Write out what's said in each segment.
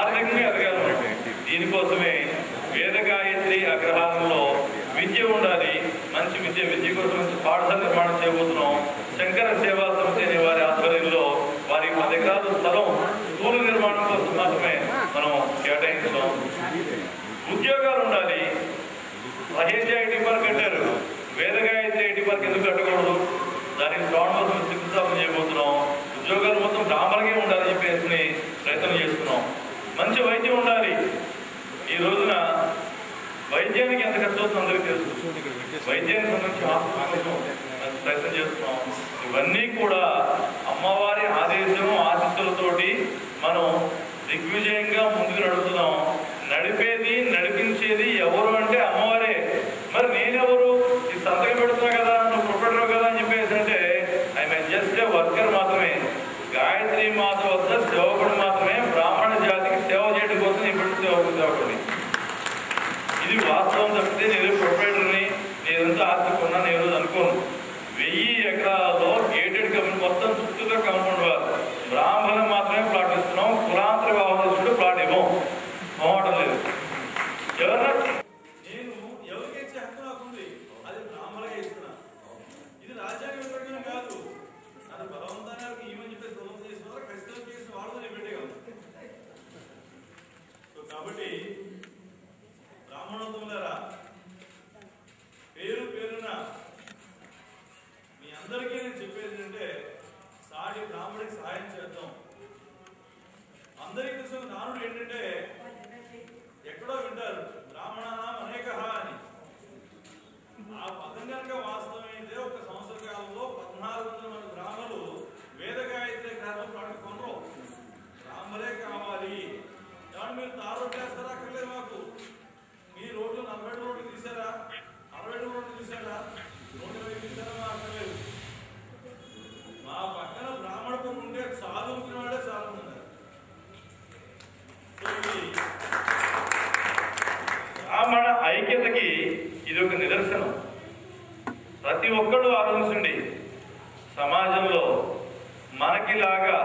ఆర్థికంగా ఎదగాలి. దీనికోసమే వేద గాయత్రి అగ్రహారంలో విద్య ఉండాలి. మంచి విద్య కోసం మంచి పాఠశాల నిర్మాణం చేయబోతున్నాం. శంకర సేవా సమితి అనే వారి ఆధ్వర్యంలో వారి 10 ఎకరాల స్థలం స్కూల్ నిర్మాణం కోసం మాత్రమే మనం కేటాయించాం. ఉద్యోగాలు ఉండాలి. మహేష్ ఐటీ పార్క్ కట్టారు, వేద గాయత్రి ఐటీ పార్క్ ఎందుకు కట్టకూడదు? దానికి శ్రావణ కోసం శంకుస్థాపన చేయబోతున్నాం. ఉద్యోగాలు మొత్తం గ్రామాలకే ఉండాలని చెప్పేసి ప్రయత్నం చేస్తున్నాం. మంచి వైద్యం ఉండాలి. ఈ రోజున వైద్యానికి ఎంత ఖర్చు అవుతుందో అందరికీ తెలుసు. వైద్యానికి సంబంధించి హాస్పిటల్ ప్రయత్నం చేస్తున్నాం. ఇవన్నీ కూడా అమ్మవారి ఆదేశం ఆశీస్సులతోటి మనం దిగ్విజయంగా ముందుకు నడుపుతున్నాం. నడిపించేది ఎవరు అంటే అమ్మవారే. మరి నేనెవరు? ఈ సంతకం పెడుతున్నా కదా, నువ్వు ప్రొపరేటర్ కదా అని చెప్పేసి అంటే ఐ జస్ట్ ఏ వర్కర్ మాత్రమే. గాయత్రి మాత వద్ద సేవకుడు మాత్రమే. బ్రాహ్మణ జాతికి సేవ చేయడం కోసం ఇప్పుడు సేవకుడు. ఇది వాస్తవం తప్పితే నేను ప్రొపరేటర్ని, నేనంతా ఆస్తి కొన్నా నేను అనుకోను. 1000 ఎకరాలలో గేటెడ్ కమ్యూనిటీ మొత్తం చుట్టూగా కాంపౌండ్ వారు. బ్రాహ్మణులు మాత్రమే ప్లాట్ ఇస్తున్నాం. కులాంతర వ్యవహారస్తుడు ప్లాట్ ఇవ్వం. పోవటం లేదు. ఎవరన్నా నేను ఎవరికి ఇచ్చే హక్కు నాకుంది, అది బ్రాహ్మణులకే ఇస్తున్నా. ఇది రాజ్యాంగ వ్యతిరేకం కాదు. అది బలవంతానికి ఈవని చెప్పేసి బలవంతం చేసిన వాళ్ళు ఖచ్చితంగా చేసిన వాళ్ళు నేను పెట్టగలను. కాబట్టి బ్రాహ్మణోత్తములారా, పేరున మీ అందరికీ నేను చెప్పేది అంటే సాటి బ్రాహ్మడికి సహాయం చేద్దాం. అందరికీ తెలిసిన నానుడు ఏంటంటే ఎక్కడో వింటారు బ్రాహ్మణానాం అనేకః అని. ఆ పదం కనుక వాస్తవమైతే ఒక సంవత్సర కాలంలో 1400 మంది బ్రాహ్మణులు వేద గాయత్రి గ్రామం పాటు కొనరు. బ్రాహ్మణే కావాలి. ఏమన్నా మీరు తారు రోడ్లు వేస్తారా? అక్కర్లేదు మాకు. మీ రోడ్లు 40 రోడ్లు తీసారా, 60 రోడ్లు తీసారా, 120 తీసారా? మా అక్కర్లేదు. మా పక్కన బ్రాహ్మణ ఉంటే చదువుకునే వాడే చాలా ఉన్నారు. బ్రాహ్మణ ఐక్యతకి ఇది ఒక నిదర్శనం. ప్రతి ఒక్కళ్ళు ఆలోచించండి. సమాజంలో మనకిలాగా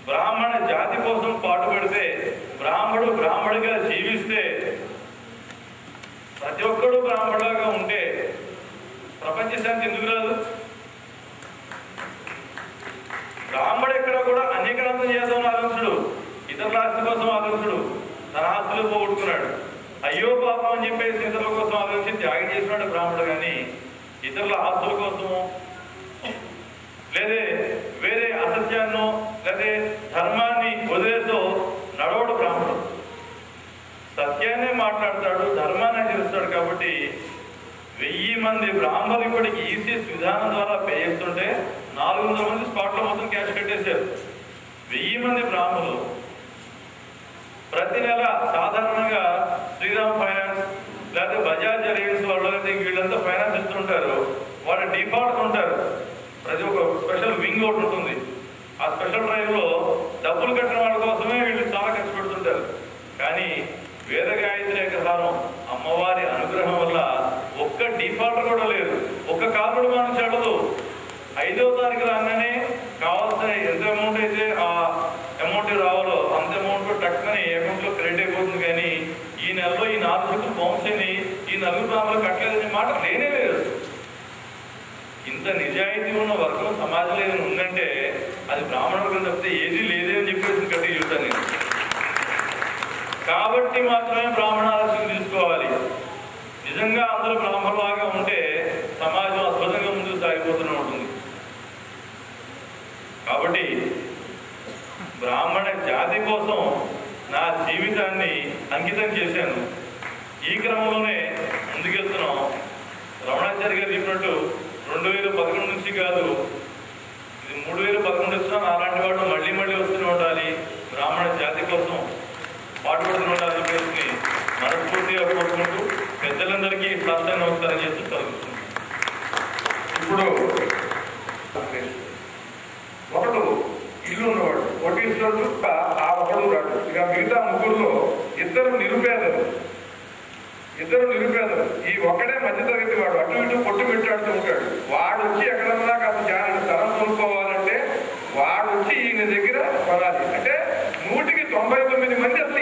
బ్రాహ్మణ జాతి కోసం పాటుపడితే, బ్రాహ్మడుగా జీవిస్తే, ప్రతి ఒక్కడు బ్రాహ్మడుగా ఉంటే ప్రపంచ శాంతి ఎందుకు రాదు? బ్రాహ్మడు ఎక్కడ కూడా అనేకనందం చేద్దామని ఆలోచించడు. ఇతరుల ఆస్తి కోసం ఆలోచించడు. తన ఆస్తులు పోగొట్టుకున్నాడు. అయ్యో పాపం అని చెప్పేసి ఇతరుల కోసం ఆలోచించి త్యాగం చేసినాడు బ్రాహ్మడు. కానీ ఇతరుల ఆస్తుల కోసము, లేదే వేరే అసత్యాన్నో లేదే ధర్మాన్ని వదిలేసో నడవడు బ్రాహ్మడు. సత్యాన్నే మాట్లాడతాడు, ధర్మాన్ని ఆచరిస్తాడు. కాబట్టి 1000 మంది బ్రాహ్మణులు ఇప్పటికి ఈసీఎస్ విధానం ద్వారా పే చేస్తుంటే 400 మంది స్పాట్లో మొత్తం క్యాష్ కట్టేశారు. 1000 మంది బ్రాహ్మణులు ప్రతి నెల సాధారణంగా శ్రీరామ్ ఫైనాన్స్ లేదా బజాజ్ అలయన్స్ వాళ్ళు వీళ్ళంతా ఫైనాన్స్ ఇస్తుంటారు. వాళ్ళు డిఫాల్ట్ ఉంటారు. ప్రతి ఒక్క స్పెషల్ వింగ్ ఒకటి ఉంటుంది. ఆ స్పెషల్ డ్రైవ్లో డబ్బులు కట్టిన వాళ్ళ కోసమే వీళ్ళు చాలా ఖర్చు పెడుతుంటారు. కానీ వేద గాయత్రి అగ్రహారం అమ్మవారి అనుగ్రహం వల్ల ఒక్క డిఫాల్ట్ కూడా లేదు. ఒక్క కార్డు మనం చెడదు. 5వ తారీఖు రాగానే కావాల్సిన ఎంత అమౌంట్ అయితే ఆ అమౌంట్ రావాలో అంత అమౌంట్ టక్కని అకౌంట్లో క్రెడిట్ అయిపోతుంది. కానీ ఈ నెలలో ఈ 4 చెక్కులు బౌన్స్ అయినాయి, ఈ 4 బ్రాహ్మణులు కట్టలేదనే మాట లేనే లేదు. ఇంత నిజాయితీ ఉన్న వర్గం సమాజంలో ఏదైనా ఉందంటే అది బ్రాహ్మణ వర్గం తప్పితే ఏది లేదే అని చెప్పేసి గట్టిగా చెప్తాను నేను. కాబట్టి మాత్రమే బ్రాహ్మణాలక్ష్యం తీసుకోవాలి. నిజంగా అందరూ బ్రాహ్మణులాగా ఉంటే సమాజం అద్భుతంగా ముందుకు సాగిపోతూనే ఉంటుంది. కాబట్టి బ్రాహ్మణ జాతి కోసం నా జీవితాన్ని అంకితం చేశాను. ఈ క్రమంలోనే ముందుకెళ్తున్నాం. రమణాచార్య గారు చెప్పినట్టు 2011 నుంచి కాదు, ఇది 3011 వచ్చినా అలాంటి వాడు మళ్ళీ వస్తూనే ఉండాలి. బ్రాహ్మణ జాతి కోసం పాటుపడుతూ ఉండాలని చెప్పేసి మనస్ఫూర్తిగా కోరుకుంటూ పెద్దలందరికీ సాష్టాంగ నమస్కారం చేస్తూ చదువుతున్నాం. ఇప్పుడు ఒకడు ఇల్లు ఉన్నవాడు, కోటీశ్వరుడు, ఆ ఒకడు రాడు. ఇక మిగతా ముగ్గురులో ఇద్దరు నిరుపేదలు. ఈ ఒక్కడే మధ్యతరగతి వాడు. అటు ఇటు పొట్టు పెట్టాడుతూ ఉంటాడు. వాడు వచ్చి ఎక్కడన్నా కాదు జాగ్రత్త స్థలం కొనుక్కోవాలంటే వాడు వచ్చి ఈయన దగ్గర కొనాలి. అంటే 100కి 99 మంది అసలు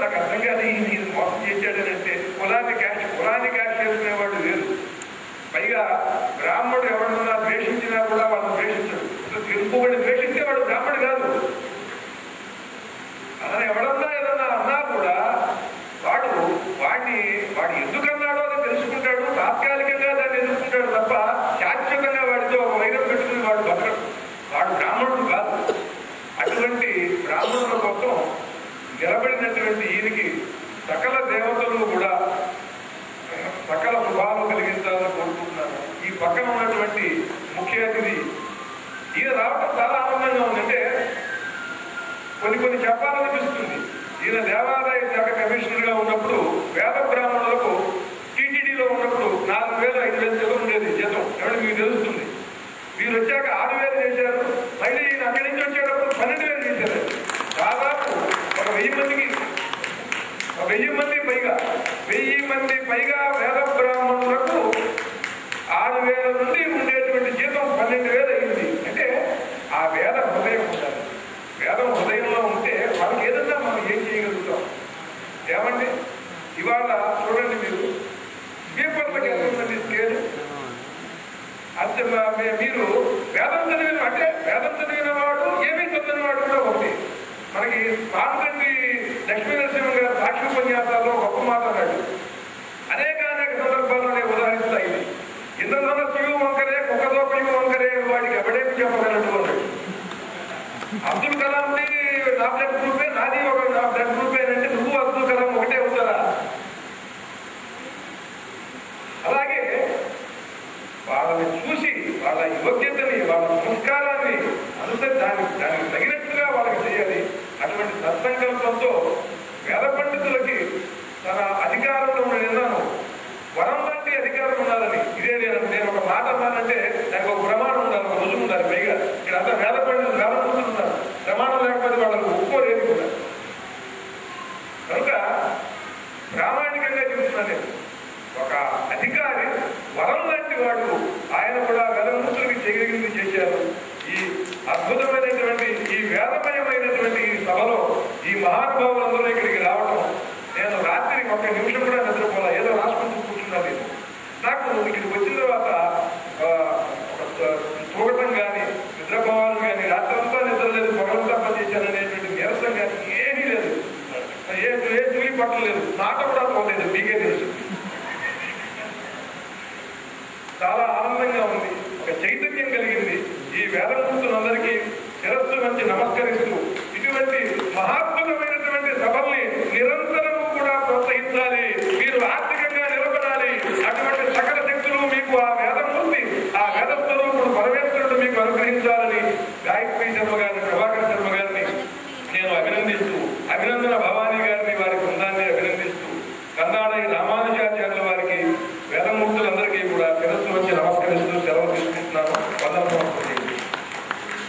నాకు అర్థం కాదు, ఈయన మోసం చేశాడని అంటే కులాన్ని క్యాష్ చేసుకునేవాడు వేరు. పైగా బ్రాహ్మణుడు ఎవడన్నా ద్వేషించినా కూడా వాళ్ళని ద్వేషించడు. తెలుపుబడి ద్వేషించే వాడు బ్రాహ్మణుడు కాదు. అతను ఎవడన్నా ఏదన్నా అన్నా కూడా వాడు ఎందుకన్నాడో అని తెలుసుకుంటాడు, తాత్కాలికంగా దాన్ని ఎదుర్కొంటాడు తప్ప శాశ్వతంగా వాడితో ఒక వైరం పెట్టుకుని వాడు బతకడు. వాడు బ్రాహ్మణుడు కాదు. అటువంటి బ్రాహ్మణుల కోసం నిలబడినటువంటి ఈయనకి సకల దేవతలు కూడా సకల శుభాలు కలిగించాలని కోరుకుంటున్నాను. ఈ పక్కన ఉన్నటువంటి ముఖ్య అతిథి ఈయన రావటం చాలా ఆనందంగా ఉందంటే కొన్ని చెప్పాలనిపిస్తుంది. ఈయన దేవాదాయ శాఖ కమిషనర్ గా ఉన్నప్పుడు వేద బ్రాహ్మణులకు టీటీడీలో ఉన్నప్పుడు 4,000-5,000 జీతం ఉండేది. జీతం ఎవరికి మీకు తెలుస్తుంది. మీరు వచ్చాక 6,000 చేశారు. మళ్ళీ ఈయన అక్కడి నుంచి వచ్చేటప్పుడు 12,000 చేశారు. దాదాపు ఒక 1,000 మంది పైగా వేద బ్రాహ్మణులకు 6,000 నుండి ఉండేటువంటి జీతం 12,000 అయింది. అంటే ఆ వేద హృదయం ఉండాలి. వేదం హృదయంలో ఉంటే వాళ్ళకి ఏదన్నా మనం ఏం చేయగలుగుతాం. ఏమండి ఇవాళ చూడండి, మీరు పేపర్లకు ఎంత ఉందండి స్కేల్. అంటే మీరు వేదం చదివిన వాడు ఏమీ చదివిన వాడు కూడా ఒకటి. మనకి పాంగంటి లక్ష్మీ నరసింహ గారు సాక్షి ఉపన్యాసాల్లో గొప్ప మాట అన్నాడు. అనేక సందర్భాల్లో నేను ఉదాహరిస్తాయి. ఇంద్రధన శివు వంకరే కుక్కతో పిలువ వంకరే వాడికి ఎవడేమి చెప్పగలడు అన్నాడు. అబ్దుల్ కలాంది నా బ్లడ్ గ్రూపే, నాది నా బ్లడ్ గ్రూపే అంటే నువ్వు అబ్దుల్ కలాం ఒకటే అవుతారా? అలాగే వాళ్ళని చూసి వాళ్ళ యోగ్యతని వాళ్ళ సంస్కారాన్ని దానికి తగినట్టుగా వాళ్ళకి చేయాలి. అటువంటి సత్సంకల్పంతో వేద పండితులకి తన అధికారంలో నిన్నాను వరం లాంటి అధికారం ఉండాలని. ఇదే నేను ఒక మాట అన్నానంటే దానికి ఒక ప్రమాణం ఉండాలి, ఒక రుజువు ఉండాలి. పైగా ఇక్కడ అంతా వేద పండితులు ఉన్నారు. ప్రమాణం లేకపోతే వాళ్ళకు ఒప్పుకోలేదు కూడా. కనుక ప్రామాణికంగా చెబుతున్నాను నేను, ఒక అధికారి వరం లాంటి వాడు. ఆయన కూడా వేదమూర్తులకి చేయగలిగింది చేశారు. ఈ అద్భుతమైనటువంటి ఈ వేదమయమైనటువంటి ఈ సభలో ఈ మహానుభావులందరూ ఇక్కడికి రావడం, నేను రాత్రి 1 నిమిషం కూడా నిద్రపోలా, ఏదో రాసుకుంటూ కూర్చున్నాను. నేను నాకు ఇక్కడికి వచ్చిన తర్వాత తూగటం కానీ నిద్రపోవాలి కానీ రాత్రంతా నిద్ర లేదు, పగలంతా పనిచేశాను అనేటువంటి నీరసం కానీ ఏమీ లేదు. ఏ తులి పట్టలేదు, నాట కూడా పోలేదు, మీకే తెలుసు. చాలా ఆనందంగా ఉంది, ఒక చైతన్యం కలిగింది. ఈ వేదమూర్తులందరికీ శిరస్సు వంచి నమస్కరిస్తూ ఇటువంటి మహాత్మకమైనటువంటి సభల్ని నిరంతరము కూడా ప్రోత్సహించాలి. మీరు ఆర్థికంగా నిలబడాలి. అటువంటి సకల శక్తులు మీకు ఆ వేదమూర్తి, ఆ వేదస్వరూపుడు పరమేశ్వరుడు మీకు అనుగ్రహించాలని గాయత్రి శర్మ గారిని, ప్రభాకర్ శర్మ గారిని నేను అభినందిస్తూ, అభినందన భవానీ గారిని, వారి బృందాన్ని అభినందిస్తూ, కందాడై రామానుజాచార్యుల వారికి వేదమూర్తులందరికీ కూడా శిరస్సు వచ్చి నమస్కరిస్తూ సెలవు తీసుకుంటున్నాను. వందనము.